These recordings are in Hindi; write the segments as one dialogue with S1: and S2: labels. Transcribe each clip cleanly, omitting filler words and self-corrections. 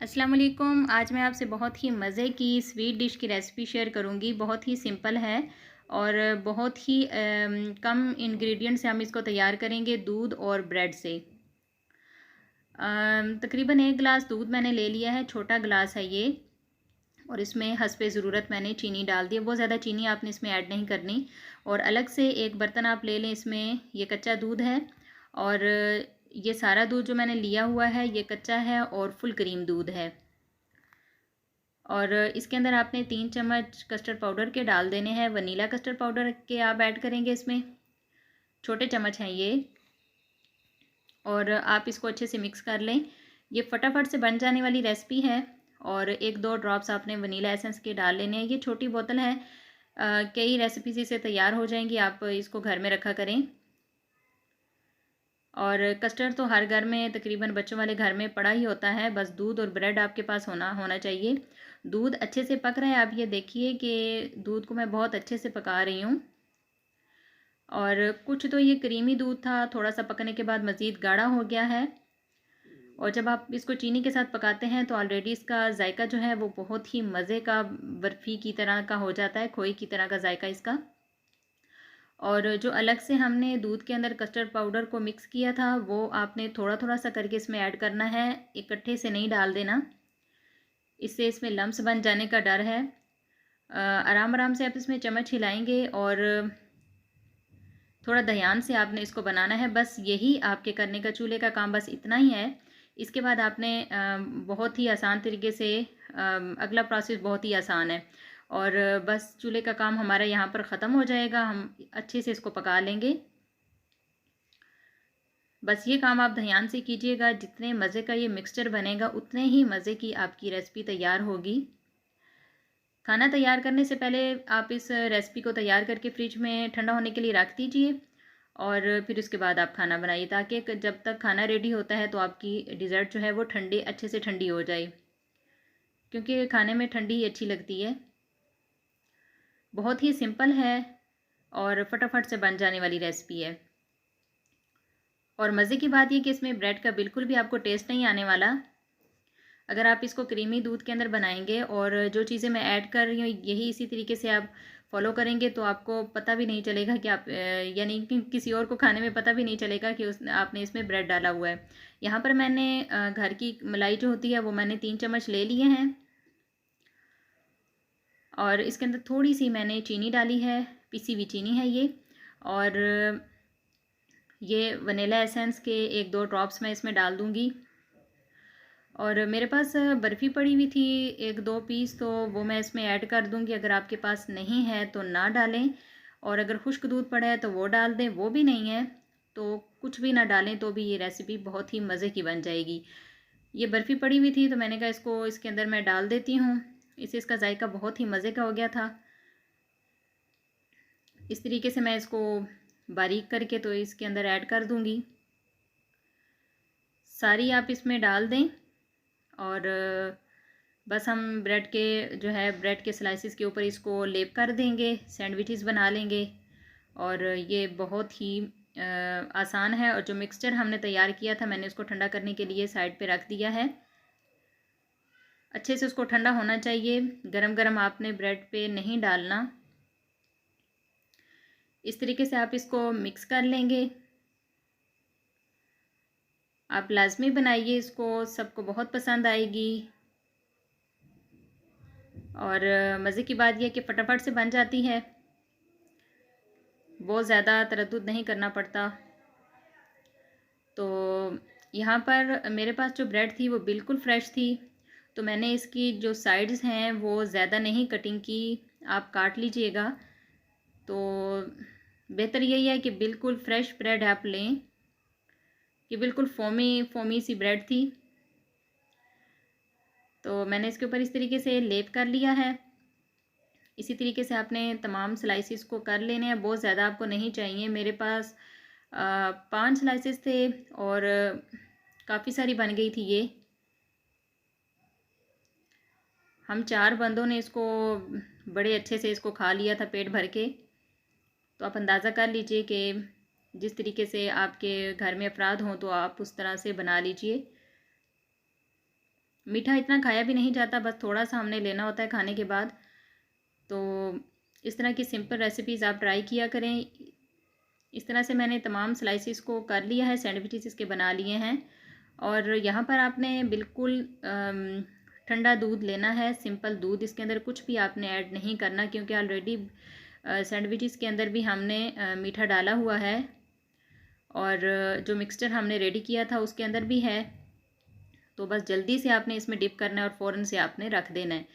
S1: अस्सलाम वालेकुम। आज मैं आपसे बहुत ही मज़े की स्वीट डिश की रेसिपी शेयर करूंगी। बहुत ही सिंपल है और बहुत ही कम इंग्रेडिएंट से हम इसको तैयार करेंगे, दूध और ब्रेड से। तकरीबन 1 गिलास दूध मैंने ले लिया है, छोटा गिलास है ये। और इसमें हस्बे ज़रूरत मैंने चीनी डाल दी है। बहुत ज़्यादा चीनी आपने इसमें ऐड नहीं करनी। और अलग से एक बर्तन आप ले लें, इसमें ये कच्चा दूध है और ये सारा दूध जो मैंने लिया हुआ है ये कच्चा है और फुल क्रीम दूध है। और इसके अंदर आपने 3 चम्मच कस्टर्ड पाउडर के डाल देने हैं। वनीला कस्टर्ड पाउडर के आप ऐड करेंगे इसमें, छोटे चम्मच हैं ये। और आप इसको अच्छे से मिक्स कर लें। ये फटाफट से बन जाने वाली रेसिपी है। और 1-2 ड्रॉप्स आपने वनीला एसेंस के डाल लेने हैं। ये छोटी बोतल है, कई रेसिपीज इससे तैयार हो जाएंगी। आप इसको घर में रखा करें। और कस्टर्ड तो हर घर में, तकरीबन बच्चों वाले घर में पड़ा ही होता है। बस दूध और ब्रेड आपके पास होना चाहिए। दूध अच्छे से पक रहा है। आप ये देखिए कि दूध को मैं बहुत अच्छे से पका रही हूँ। और कुछ तो ये क्रीमी दूध था, थोड़ा सा पकने के बाद मज़ीद गाढ़ा हो गया है। और जब आप इसको चीनी के साथ पकाते हैं तो ऑलरेडी इसका जायका जो है वो बहुत ही मज़े का, बर्फ़ी की तरह का हो जाता है, खोए की तरह का जायका इसका। और जो अलग से हमने दूध के अंदर कस्टर्ड पाउडर को मिक्स किया था वो आपने थोड़ा थोड़ा सा करके इसमें ऐड करना है, इकट्ठे से नहीं डाल देना, इससे इसमें लम्स बन जाने का डर है। आराम आराम से आप इसमें चम्मच हिलाएंगे और थोड़ा ध्यान से आपने इसको बनाना है। बस यही आपके करने का, चूल्हे का काम बस इतना ही है। इसके बाद आपने बहुत ही आसान तरीके से, अगला प्रोसेस बहुत ही आसान है और बस चूल्हे का काम हमारा यहाँ पर ख़त्म हो जाएगा। हम अच्छे से इसको पका लेंगे। बस ये काम आप ध्यान से कीजिएगा। जितने मज़े का ये मिक्सचर बनेगा उतने ही मज़े की आपकी रेसिपी तैयार होगी। खाना तैयार करने से पहले आप इस रेसिपी को तैयार करके फ्रिज में ठंडा होने के लिए रख दीजिए और फिर उसके बाद आप खाना बनाइए, ताकि जब तक खाना रेडी होता है तो आपकी डिज़र्ट जो है वो ठंडी, अच्छे से ठंडी हो जाए, क्योंकि खाने में ठंडी ही अच्छी लगती है। बहुत ही सिंपल है और फटाफट से बन जाने वाली रेसिपी है। और मज़े की बात ये कि इसमें ब्रेड का बिल्कुल भी आपको टेस्ट नहीं आने वाला। अगर आप इसको क्रीमी दूध के अंदर बनाएंगे और जो चीज़ें मैं ऐड कर रही हूँ यही इसी तरीके से आप फॉलो करेंगे तो आपको पता भी नहीं चलेगा कि आप, यानी कि किसी और को खाने में पता भी नहीं चलेगा कि आपने इसमें ब्रेड डाला हुआ है। यहाँ पर मैंने घर की मलाई जो होती है वो मैंने 3 चम्मच ले लिए हैं और इसके अंदर थोड़ी सी मैंने चीनी डाली है, पिसी हुई चीनी है ये। और ये वनीला एसेंस के 1-2 ड्रॉप्स मैं इसमें डाल दूँगी। और मेरे पास बर्फ़ी पड़ी हुई थी 1-2 पीस, तो वो मैं इसमें ऐड कर दूँगी। अगर आपके पास नहीं है तो ना डालें, और अगर खुश्क दूध पड़ा है तो वो डाल दें। वो भी नहीं है तो कुछ भी ना डालें तो भी ये रेसिपी बहुत ही मज़े की बन जाएगी। ये बर्फ़ी पड़ी हुई थी तो मैंने कहा इसको इसके अंदर मैं डाल देती हूँ, इससे इसका जायका बहुत ही मज़े का हो गया था। इस तरीके से मैं इसको बारीक करके तो इसके अंदर ऐड कर दूँगी। सारी आप इसमें डाल दें और बस हम ब्रेड के, जो है ब्रेड के स्लाइसिस के ऊपर इसको लेप कर देंगे, सैंडविचेस बना लेंगे। और ये बहुत ही आसान है। और जो मिक्सचर हमने तैयार किया था मैंने उसको ठंडा करने के लिए साइड पे रख दिया है। अच्छे से उसको ठंडा होना चाहिए, गरम गरम आपने ब्रेड पे नहीं डालना। इस तरीके से आप इसको मिक्स कर लेंगे। आप लाजमी बनाइए इसको, सबको बहुत पसंद आएगी। और मज़े की बात यह कि फटाफट से बन जाती है, बहुत ज़्यादा तरद्दुद नहीं करना पड़ता। तो यहाँ पर मेरे पास जो ब्रेड थी वो बिल्कुल फ़्रेश थी, तो मैंने इसकी जो साइड्स हैं वो ज़्यादा नहीं कटिंग की। आप काट लीजिएगा। तो बेहतर यही है कि बिल्कुल फ़्रेश ब्रेड आप लें। ये बिल्कुल फोमी फोमी सी ब्रेड थी। तो मैंने इसके ऊपर इस तरीके से लेप कर लिया है। इसी तरीके से आपने तमाम स्लाइसिस को कर लेने हैं, बहुत ज़्यादा आपको नहीं चाहिए। मेरे पास 5 स्लाइसिस थे और काफ़ी सारी बन गई थी ये। हम 4 बंदों ने इसको बड़े अच्छे से इसको खा लिया था पेट भर के। तो आप अंदाज़ा कर लीजिए कि जिस तरीके से आपके घर में अफराद हों तो आप उस तरह से बना लीजिए। मीठा इतना खाया भी नहीं जाता, बस थोड़ा सा हमने लेना होता है खाने के बाद। तो इस तरह की सिंपल रेसिपीज़ आप ट्राई किया करें। इस तरह से मैंने तमाम स्लाइसिस को कर लिया है, सैंडविचेस इसके बना लिए हैं। और यहाँ पर आपने बिल्कुल ठंडा दूध लेना है, सिंपल दूध, इसके अंदर कुछ भी आपने ऐड नहीं करना, क्योंकि ऑलरेडी सैंडविचेस के अंदर भी हमने मीठा डाला हुआ है, और जो मिक्सचर हमने रेडी किया था उसके अंदर भी है। तो बस जल्दी से आपने इसमें डिप करना है और फ़ौरन से आपने रख देना है,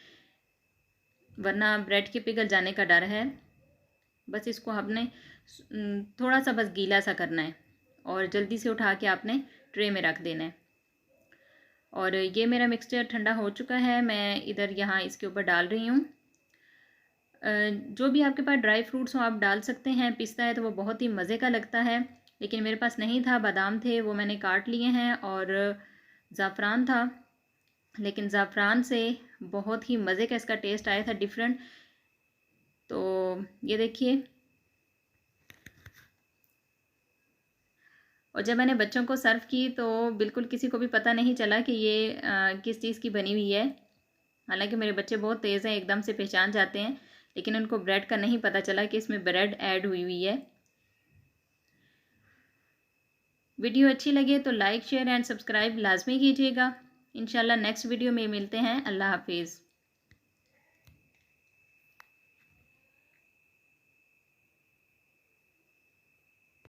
S1: वरना ब्रेड के पिघल जाने का डर है। बस इसको आपने थोड़ा सा बस गीला सा करना है और जल्दी से उठा के आपने ट्रे में रख देना है। और ये मेरा मिक्सचर ठंडा हो चुका है, मैं इधर यहाँ इसके ऊपर डाल रही हूँ। जो भी आपके पास ड्राई फ्रूट्स हो आप डाल सकते हैं। पिस्ता है तो वो बहुत ही मज़े का लगता है, लेकिन मेरे पास नहीं था। बादाम थे, वो मैंने काट लिए हैं, और ज़ाफ़रान था, लेकिन ज़ाफ़रान से बहुत ही मज़े का इसका टेस्ट आया था, डिफरेंट। तो ये देखिए, और जब मैंने बच्चों को सर्व की तो बिल्कुल किसी को भी पता नहीं चला कि ये किस चीज़ की बनी हुई है। हालांकि मेरे बच्चे बहुत तेज़ हैं, एकदम से पहचान जाते हैं, लेकिन उनको ब्रेड का नहीं पता चला कि इसमें ब्रेड ऐड हुई हुई है। वीडियो अच्छी लगे तो लाइक, शेयर एंड सब्सक्राइब लाजमी कीजिएगा। इंशाल्लाह नेक्स्ट वीडियो में मिलते हैं। अल्लाह हाफिज़।